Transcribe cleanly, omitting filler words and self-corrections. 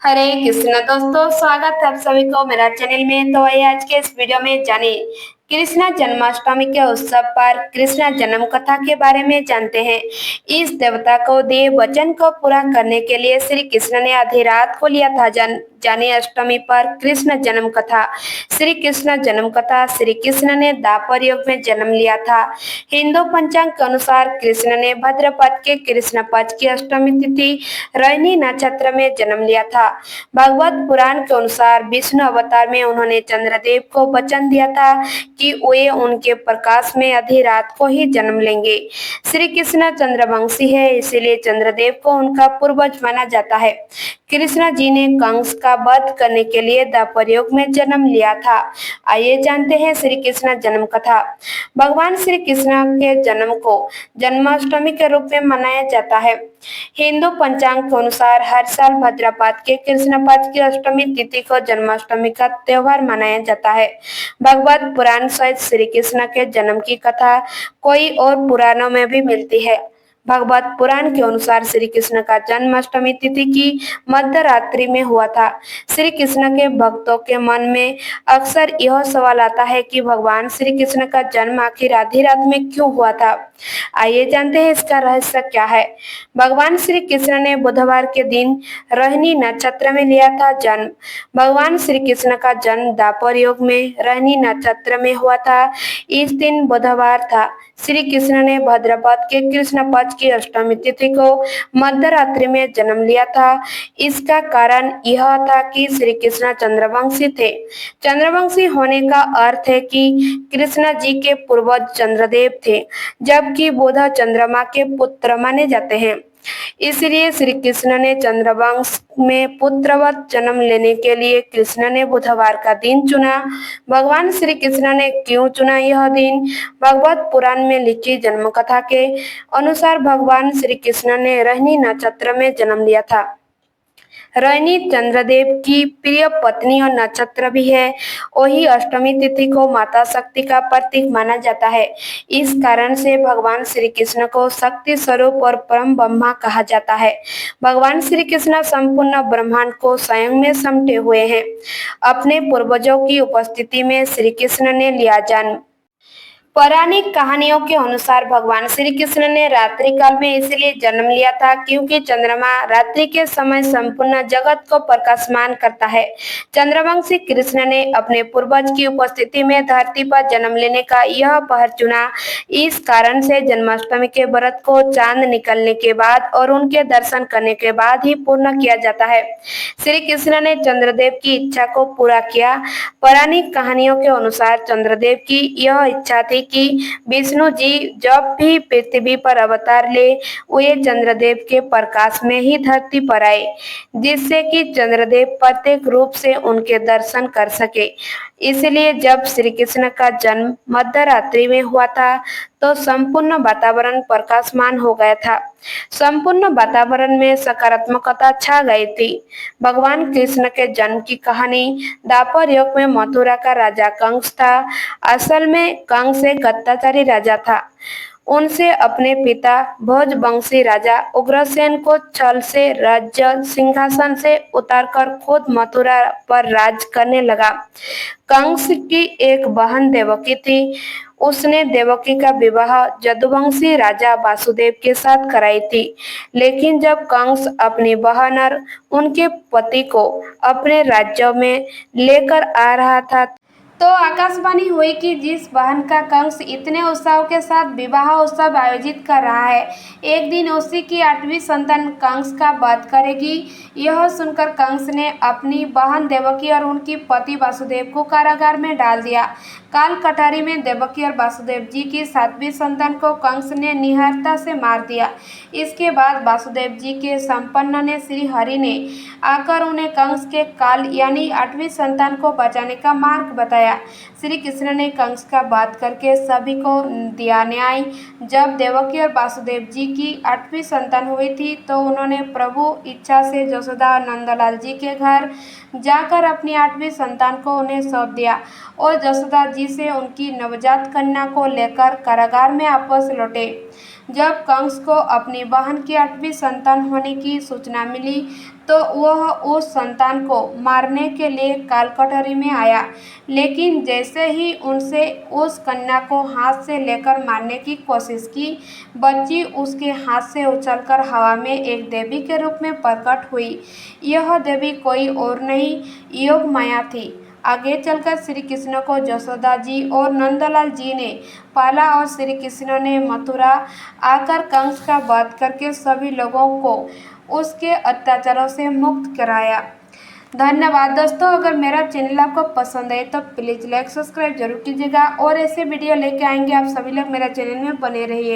हरे कृष्ण दोस्तों, स्वागत है आप सभी को मेरा चैनल में। तो आइए आज के इस वीडियो में जाने कृष्ण जन्माष्टमी के उत्सव पर कृष्ण जन्म कथा के बारे में जानते हैं। इस देवता को दिए वचन को पूरा करने के लिए श्री कृष्ण ने आधी रात को लिया था जानी अष्टमी पर कृष्ण जन्म कथा। श्री कृष्ण जन्म कथा श्री कृष्ण ने द्वापर युग में जन्म लिया था। हिंदू पंचांग के अनुसार कृष्ण ने भाद्रपद के कृष्ण पक्ष की अष्टमी तिथि रोहिणी नक्षत्र में जन्म लिया था। भागवत पुराण के अनुसार विष्णु अवतार में उन्होंने चंद्रदेव को वचन दिया था कि वे उनके प्रकाश में आधी रात को ही जन्म लेंगे। श्री कृष्ण चंद्रवंशी है, इसीलिए चंद्रदेव को उनका पूर्वज माना जाता है। कृष्ण जी ने कंस का वध करने के लिए द्वापर युग में जन्म लिया था। आइए जानते हैं श्री कृष्ण जन्म कथा। भगवान श्री कृष्ण के जन्म को जन्माष्टमी के रूप में मनाया जाता है। हिंदू पंचांग के अनुसार हर साल भाद्रपद के कृष्ण पक्ष की अष्टमी तिथि को जन्माष्टमी का त्योहार मनाया जाता है। भगवत पुराण सहित श्री कृष्ण के जन्म की कथा कोई और पुराणों में भी मिलती है। भगवत पुराण के अनुसार श्री कृष्ण का जन्म अष्टमी तिथि की मध्य रात्रि में हुआ था। श्री कृष्ण के भक्तों के मन में अक्सर यह सवाल आता है कि भगवान श्री कृष्ण का जन्म आखिर आधी रात में क्यों हुआ था। आइए जानते हैं इसका रहस्य क्या है। भगवान श्री कृष्ण ने बुधवार के दिन रोहिणी नक्षत्र में लिया था जन्म। भगवान श्री कृष्ण का जन्म द्वापर युग में रोहिणी नक्षत्र में हुआ था। इस दिन बुधवार था। श्री कृष्ण ने भाद्रपद के कृष्ण पक्ष की अष्टमी तिथि को मध्य रात्रि में जन्म लिया था। इसका कारण यह था कि श्री कृष्ण चंद्रवंशी थे। चंद्रवंशी होने का अर्थ है कि कृष्ण जी के पूर्वज चंद्रदेव थे, जबकि बुध चंद्रमा के पुत्र माने जाते हैं। इसलिए श्री कृष्ण ने चंद्रवंश में पुत्रवत जन्म लेने के लिए कृष्ण ने बुधवार का दिन चुना। भगवान श्री कृष्ण ने क्यों चुना यह दिन? भगवत पुराण में लिखी जन्म कथा के अनुसार भगवान श्री कृष्ण ने रोहिणी नक्षत्र में जन्म लिया था। रोहिणी चंद्रदेव की प्रिय पत्नी और नक्षत्र भी है। वही अष्टमी तिथि को माता शक्ति का प्रतीक माना जाता है। इस कारण से भगवान श्री कृष्ण को शक्ति स्वरूप और परम ब्रह्मा कहा जाता है। भगवान श्री कृष्ण संपूर्ण ब्रह्मांड को स्वयं में समेटे हुए हैं। अपने पूर्वजों की उपस्थिति में श्री कृष्ण ने लिया जन्म। पौराणिक कहानियों के अनुसार भगवान श्री कृष्ण ने रात्रि काल में इसलिए जन्म लिया था क्योंकि चंद्रमा रात्रि के समय संपूर्ण जगत को प्रकाशमान करता है। चंद्रवंशी कृष्ण ने अपने पूर्वज की उपस्थिति में धरती पर जन्म लेने का यह पहर चुना। इस कारण से जन्माष्टमी के व्रत को चांद निकलने के बाद और उनके दर्शन करने के बाद ही पूर्ण किया जाता है। श्री कृष्ण ने चंद्रदेव की इच्छा को पूरा किया। पौराणिक कहानियों के अनुसार चंद्रदेव की यह इच्छा थी कि विष्णु जी जब भी पृथ्वी पर अवतार ले वे चंद्रदेव के प्रकाश में ही धरती पर आए, जिससे कि चंद्रदेव प्रत्येक रूप से उनके दर्शन कर सके। इसलिए जब श्री कृष्ण का जन्म मध्य रात्रि में हुआ था तो संपूर्ण वातावरण प्रकाशमान हो गया था। संपूर्ण वातावरण में सकारात्मकता छा गई थी। भगवान कृष्ण के जन्म की कहानी द्वापर युग में मथुरा का राजा कंस था। असल में कंस एक अत्याचारी राजा था। उनसे अपने पिता भोजवंशी राजा उग्रसेन को छल से राज्य सिंहासन से उतारकर खुद मथुरा पर राज करने लगा। कंस की एक बहन देवकी थी। उसने देवकी का विवाह यदुवंशी राजा वासुदेव के साथ कराई थी। लेकिन जब कंस अपनी बहन और उनके पति को अपने राज्यों में लेकर आ रहा था तो आकाशवाणी हुई कि जिस बहन का कंस इतने उत्साह के साथ विवाह उत्सव आयोजित कर रहा है, एक दिन उसी की 8वीं संतान कंस का वध करेगी। यह सुनकर कंस ने अपनी बहन देवकी और उनकी पति वासुदेव को कारागार में डाल दिया। काल कटारी में देवकी और वासुदेव जी की 7वीं संतान को कंस ने निहत्था से मार दिया। इसके बाद वासुदेव जी के संपन्न ने श्री हरि ने आकर उन्हें कंस के काल यानी 8वीं संतान को बचाने का मार्ग बताया। श्री कृष्ण ने कंस का वध करके सभी को दिया न्याय। जब देवकी और वासुदेव जी की 8वीं संतान हुई थी तो उन्होंने प्रभु इच्छा से यशोदा और नंदलाल जी के घर जाकर अपनी 8वीं संतान को उन्हें सौंप दिया और यशोदा जी से उनकी नवजात कन्या को लेकर कारागार में वापस लौटे। जब कंस को अपनी बहन की 8वीं संतान होने की सूचना मिली तो वह उस संतान को मारने के लिए कालकटोरी में आया, लेकिन जैसे ही उनसे उस कन्या को हाथ से लेकर मारने की कोशिश की, बच्ची उसके हाथ से उछलकर हवा में एक देवी के रूप में प्रकट हुई। यह देवी कोई और नहीं, योग माया थी। आगे चलकर श्री कृष्ण को यशोदा जी और नंदलाल जी ने पाला और श्री कृष्ण ने मथुरा आकर कंस का वध करके सभी लोगों को उसके अत्याचारों से मुक्त कराया। धन्यवाद दोस्तों। अगर मेरा चैनल आपको पसंद है तो प्लीज़ लाइक सब्सक्राइब जरूर कीजिएगा और ऐसे वीडियो लेके आएंगे। आप सभी लोग मेरा चैनल में बने रहिए।